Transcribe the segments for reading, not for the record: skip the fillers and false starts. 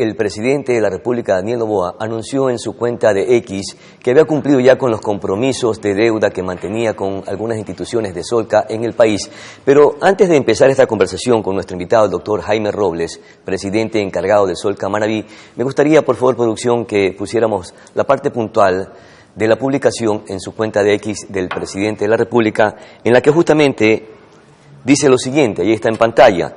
el presidente de la República, Daniel Noboa, anunció en su cuenta de X que había cumplido ya con los compromisos de deuda que mantenía con algunas instituciones de Solca en el país. Pero antes de empezar esta conversación con nuestro invitado, el doctor Jaime Robles, presidente encargado de Solca Manabí, me gustaría, por favor, producción, que pusiéramos la parte puntual de la publicación en su cuenta de X del presidente de la República, en la que justamente dice lo siguiente, ahí está en pantalla: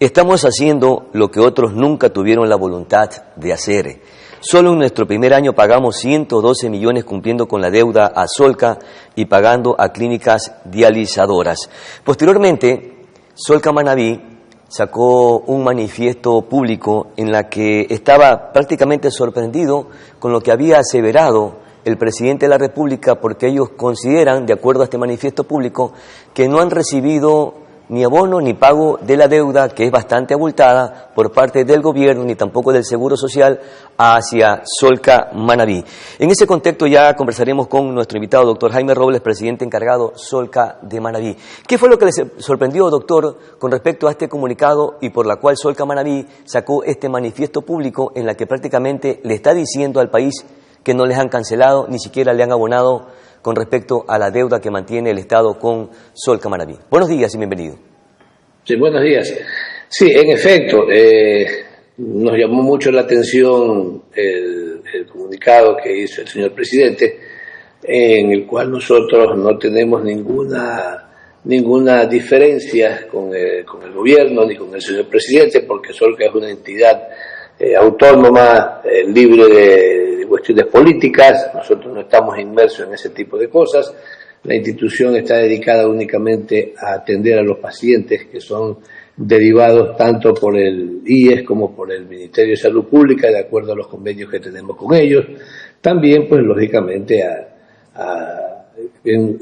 estamos haciendo lo que otros nunca tuvieron la voluntad de hacer. Solo en nuestro primer año pagamos 112 millones cumpliendo con la deuda a Solca y pagando a clínicas dializadoras. Posteriormente, Solca Manabí sacó un manifiesto público en la que estaba prácticamente sorprendido con lo que había aseverado el presidente de la República, porque ellos consideran, de acuerdo a este manifiesto público, que no han recibido ni abono ni pago de la deuda, que es bastante abultada, por parte del gobierno, ni tampoco del Seguro Social, hacia Solca Manabí. En ese contexto ya conversaremos con nuestro invitado, doctor Jaime Robles, presidente encargado Solca de Manabí. ¿Qué fue lo que les sorprendió, doctor, con respecto a este comunicado y por la cual Solca Manabí sacó este manifiesto público en la que prácticamente le está diciendo al país que no les han cancelado, ni siquiera le han abonado con respecto a la deuda que mantiene el Estado con Solca Manabí? Buenos días y bienvenido. Sí, buenos días. Sí, en efecto, nos llamó mucho la atención el comunicado que hizo el señor presidente, en el cual nosotros no tenemos ninguna diferencia con el gobierno ni con el señor presidente, porque Solca es una entidad autónoma, libre de cuestiones políticas. Nosotros no estamos inmersos en ese tipo de cosas. La institución está dedicada únicamente a atender a los pacientes que son derivados tanto por el IES como por el Ministerio de Salud Pública, de acuerdo a los convenios que tenemos con ellos. También, pues lógicamente,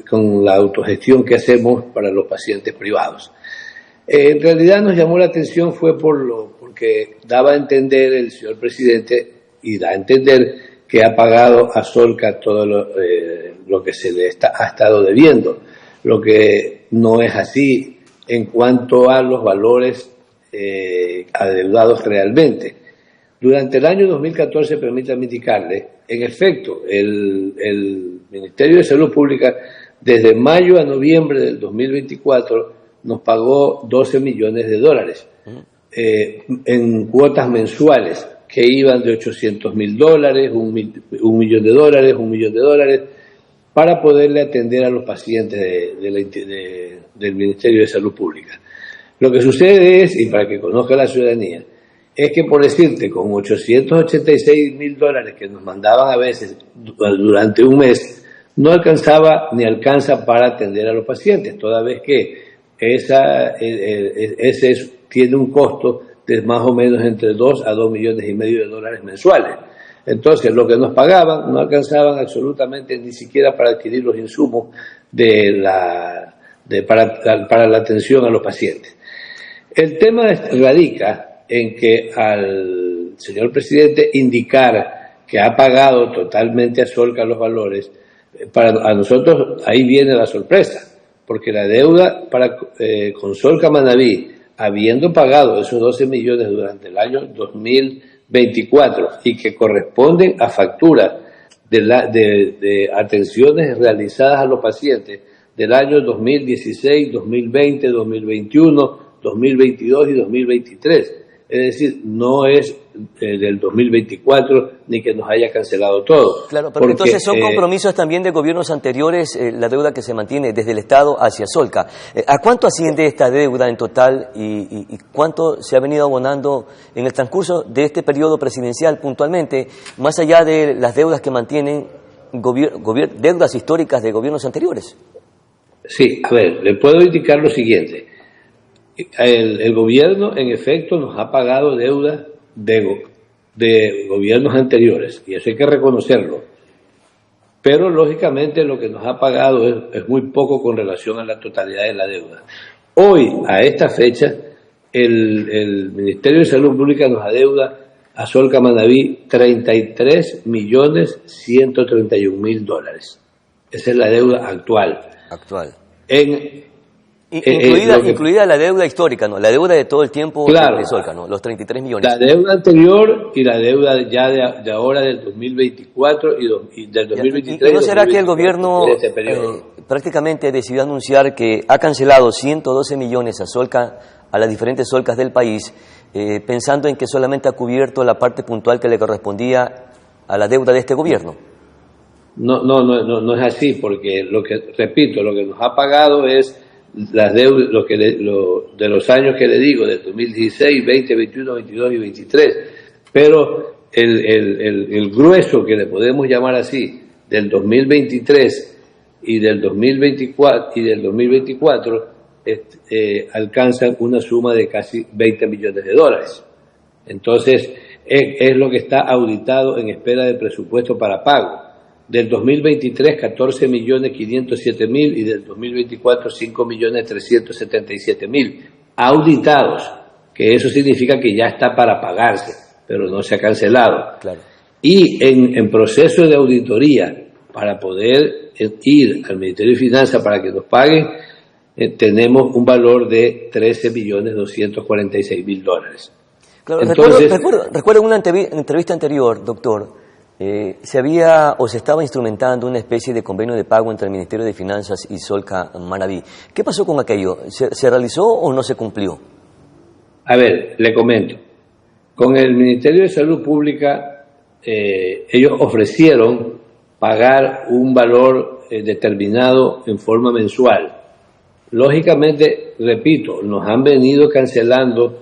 con la autogestión que hacemos para los pacientes privados. En realidad nos llamó la atención fue porque daba a entender el señor presidente, y da a entender que ha pagado a Solca todo lo que se le ha estado debiendo, lo que no es así en cuanto a los valores adeudados realmente. Durante el año 2014, permítame indicarle, en efecto, el Ministerio de Salud Pública, desde mayo a noviembre del 2024, nos pagó 12 millones de dólares en cuotas mensuales que iban de $800,000, $1 millón de dólares, $1 millón de dólares, para poderle atender a los pacientes del Ministerio de Salud Pública. Lo que sucede es, y para que conozca la ciudadanía, es que, por decirte, con $886,000 que nos mandaban a veces durante un mes, no alcanzaba ni alcanza para atender a los pacientes, toda vez que ese tiene un costo de más o menos entre 2 a 2 millones y medio de dólares mensuales. Entonces, lo que nos pagaban no alcanzaban absolutamente ni siquiera para adquirir los insumos para la atención a los pacientes. El tema radica en que al señor presidente indicar que ha pagado totalmente a Solca los valores, a nosotros ahí viene la sorpresa, porque la deuda con Solca Manabí, habiendo pagado esos 12 millones durante el año 2024 y que corresponden a facturas de atenciones realizadas a los pacientes del año 2016, 2020, 2021, 2022 y 2023. Es decir, no es del 2024 ni que nos haya cancelado todo. Claro, pero entonces son compromisos también de gobiernos anteriores, la deuda que se mantiene desde el Estado hacia Solca. ¿A cuánto asciende esta deuda en total y cuánto se ha venido abonando en el transcurso de este periodo presidencial puntualmente, más allá de las deudas que mantienen deudas históricas de gobiernos anteriores? Sí, a ver, le puedo indicar lo siguiente. El gobierno, en efecto, nos ha pagado deuda de gobiernos anteriores, y eso hay que reconocerlo. Pero, lógicamente, lo que nos ha pagado es muy poco con relación a la totalidad de la deuda. Hoy, a esta fecha, el Ministerio de Salud Pública nos adeuda a Solca Manabí $33,131,000. Esa es la deuda actual. Incluida la deuda histórica, ¿no? La deuda de todo el tiempo claro, de Solca, ¿no? Los 33 millones. La deuda anterior y la deuda ya de ahora del 2024 y del 2023. ¿Y no será que el gobierno prácticamente decidió anunciar que ha cancelado 112 millones a Solca, a las diferentes Solcas del país, pensando en que solamente ha cubierto la parte puntual que le correspondía a la deuda de este gobierno? No es así, porque repito, lo que nos ha pagado es las deudas, de los años que le digo, del 2016, 20, 21, 22 y 23, pero el grueso, que le podemos llamar así, del 2023 y del 2024 alcanzan una suma de casi 20 millones de dólares. Entonces, es lo que está auditado en espera de presupuesto para pago. Del 2023, 14.507.000 y del 2024, 5.377.000 auditados, que eso significa que ya está para pagarse, pero no se ha cancelado. Claro. Y en proceso de auditoría, para poder ir al Ministerio de Finanzas para que nos paguen, tenemos un valor de 13.246.000 dólares. Claro, entonces, recuerdo en una entrevista anterior, doctor, se estaba instrumentando una especie de convenio de pago entre el Ministerio de Finanzas y Solca Manabí. ¿Qué pasó con aquello? ¿Se realizó o no se cumplió? A ver, le comento. Con el Ministerio de Salud Pública, ellos ofrecieron pagar un valor determinado en forma mensual. Lógicamente, repito, nos han venido cancelando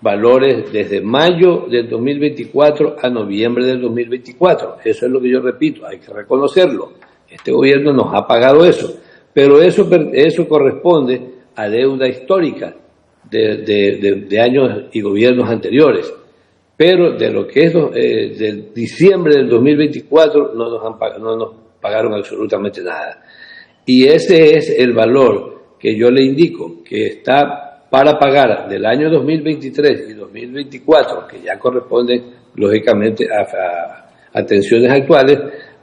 valores desde mayo del 2024 a noviembre del 2024. Eso es lo que yo repito, hay que reconocerlo. Este gobierno nos ha pagado eso, pero eso corresponde a deuda histórica de años y gobiernos anteriores. Pero de lo que es de diciembre del 2024 no nos pagaron absolutamente nada. Y ese es el valor que yo le indico, que está para pagar del año 2023 y 2024, que ya corresponden lógicamente a tensiones actuales.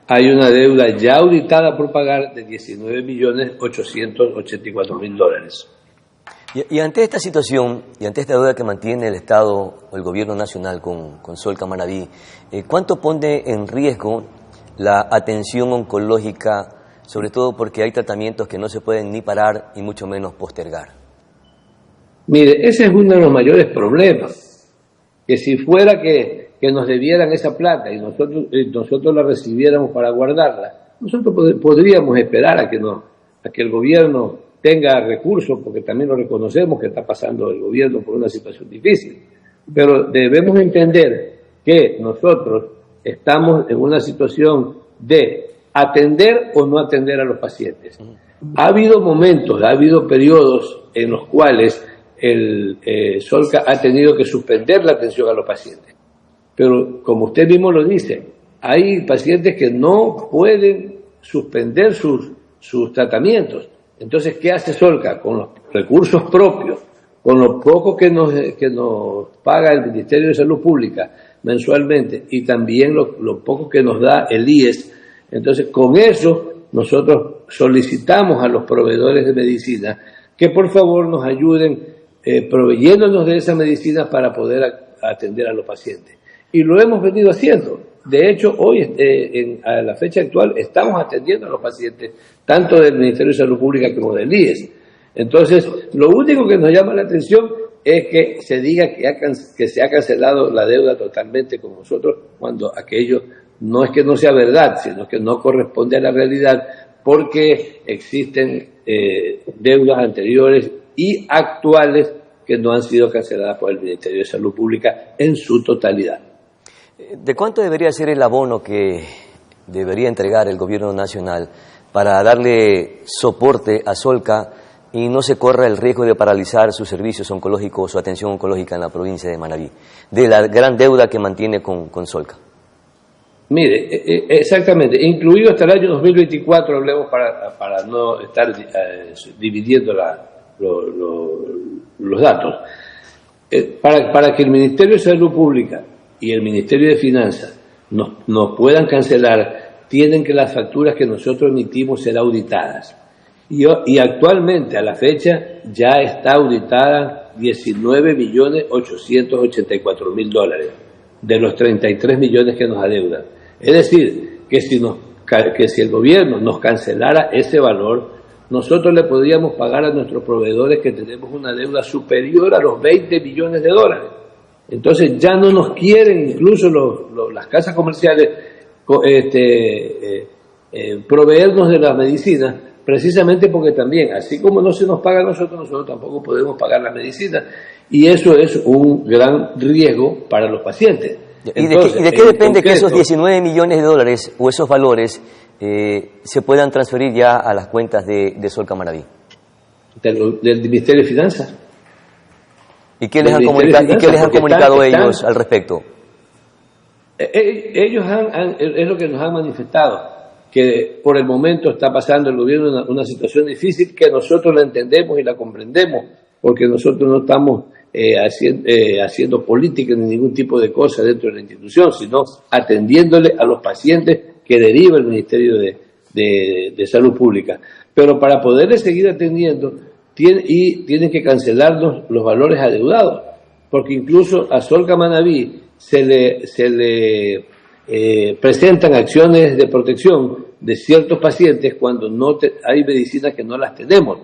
Hay una deuda ya auditada por pagar de 19.884.000 dólares. Y ante esta situación, y ante esta deuda que mantiene el Estado o el Gobierno Nacional con Solca Manabí, ¿cuánto pone en riesgo la atención oncológica, sobre todo porque hay tratamientos que no se pueden ni parar y mucho menos postergar? Mire, ese es uno de los mayores problemas, que si fuera que nos debieran esa plata y nosotros la recibiéramos para guardarla, nosotros podríamos esperar a que el gobierno tenga recursos, porque también lo reconocemos que está pasando el gobierno por una situación difícil, pero debemos entender que nosotros estamos en una situación de atender o no atender a los pacientes. Ha habido momentos, ha habido periodos en los cuales el Solca ha tenido que suspender la atención a los pacientes. Pero como usted mismo lo dice, hay pacientes que no pueden suspender sus tratamientos. Entonces, ¿qué hace Solca? Con los recursos propios, con lo poco que nos paga el Ministerio de Salud Pública mensualmente y también lo poco que nos da el IES. Entonces, con eso nosotros solicitamos a los proveedores de medicina que por favor nos ayuden proveyéndonos de esa medicina para poder atender a los pacientes. Y lo hemos venido haciendo. De hecho, hoy, a la fecha actual, estamos atendiendo a los pacientes, tanto del Ministerio de Salud Pública como del IES. Entonces, lo único que nos llama la atención es que se diga que se ha cancelado la deuda totalmente con nosotros, cuando aquello no es que no sea verdad, sino que no corresponde a la realidad, porque existen deudas anteriores y actuales que no han sido canceladas por el Ministerio de Salud Pública en su totalidad. ¿De cuánto debería ser el abono que debería entregar el Gobierno Nacional para darle soporte a Solca y no se corra el riesgo de paralizar sus servicios oncológicos, su atención oncológica en la provincia de Manabí, de la gran deuda que mantiene con Solca? Mire, exactamente, incluido hasta el año 2024, hablemos para no estar dividiendo los datos. Para que el Ministerio de Salud Pública y el Ministerio de Finanzas nos puedan cancelar, tienen que las facturas que nosotros emitimos ser auditadas. Y actualmente, a la fecha, ya está auditada 19.884.000 dólares de los 33 millones que nos adeudan. Es decir, que si el gobierno nos cancelara ese valor, nosotros le podríamos pagar a nuestros proveedores que tenemos una deuda superior a los 20 millones de dólares. Entonces ya no nos quieren incluso las casas comerciales proveernos de las medicinas, precisamente porque también, así como no se nos paga a nosotros tampoco podemos pagar la medicina, y eso es un gran riesgo para los pacientes. Entonces, ¿y de qué depende que esos 19 millones de dólares o esos valores se puedan transferir ya a las cuentas de Solca Manaví? Del Ministerio de Finanzas. ¿Y qué les han comunicado ellos al respecto? Ellos es lo que nos han manifestado, que por el momento está pasando el gobierno una situación difícil, que nosotros la entendemos y la comprendemos, porque nosotros no estamos haciendo política ni ningún tipo de cosa dentro de la institución, sino atendiéndole a los pacientes que deriva el Ministerio de Salud Pública. Pero para poderles seguir atendiendo, tienen que cancelarnos los valores adeudados, porque incluso a Solca Manaví se le presentan acciones de protección de ciertos pacientes cuando hay medicinas que no las tenemos,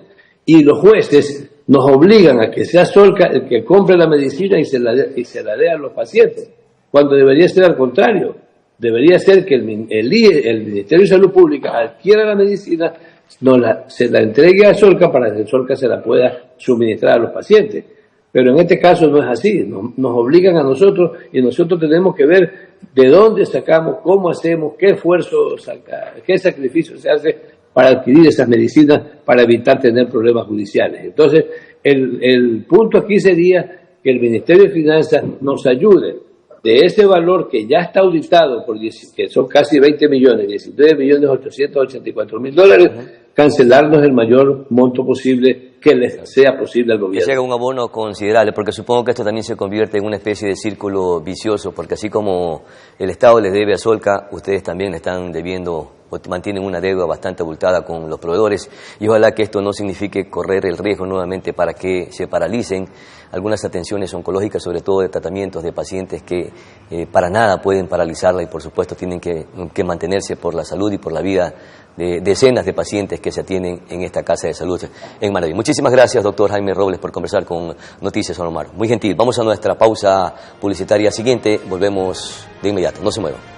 y los jueces nos obligan a que sea Solca el que compre la medicina y se la dé a los pacientes, cuando debería ser al contrario. Debería ser que el Ministerio de Salud Pública adquiera la medicina, se la entregue a Solca para que Solca se la pueda suministrar a los pacientes. Pero en este caso no es así, nos obligan a nosotros, y nosotros tenemos que ver de dónde sacamos, cómo hacemos, qué esfuerzo, qué sacrificio se hace para adquirir esas medicinas, para evitar tener problemas judiciales. Entonces, el punto aquí sería que el Ministerio de Finanzas nos ayude de ese valor que ya está auditado, que son casi 20 millones, 19.884.000 dólares, cancelarnos el mayor monto posible que les sea posible al gobierno. Que se haga un abono considerable, porque supongo que esto también se convierte en una especie de círculo vicioso, porque así como el Estado les debe a Solca, ustedes también le están debiendo o mantienen una deuda bastante abultada con los proveedores, y ojalá que esto no signifique correr el riesgo nuevamente para que se paralicen algunas atenciones oncológicas, sobre todo de tratamientos de pacientes que para nada pueden paralizarla, y por supuesto tienen que mantenerse por la salud y por la vida de decenas de pacientes que se atienden en esta casa de salud en Manaví. Muchísimas gracias, doctor Jaime Robles, por conversar con Noticias Omar. Muy gentil. Vamos a nuestra pausa publicitaria siguiente, volvemos de inmediato, no se muevan.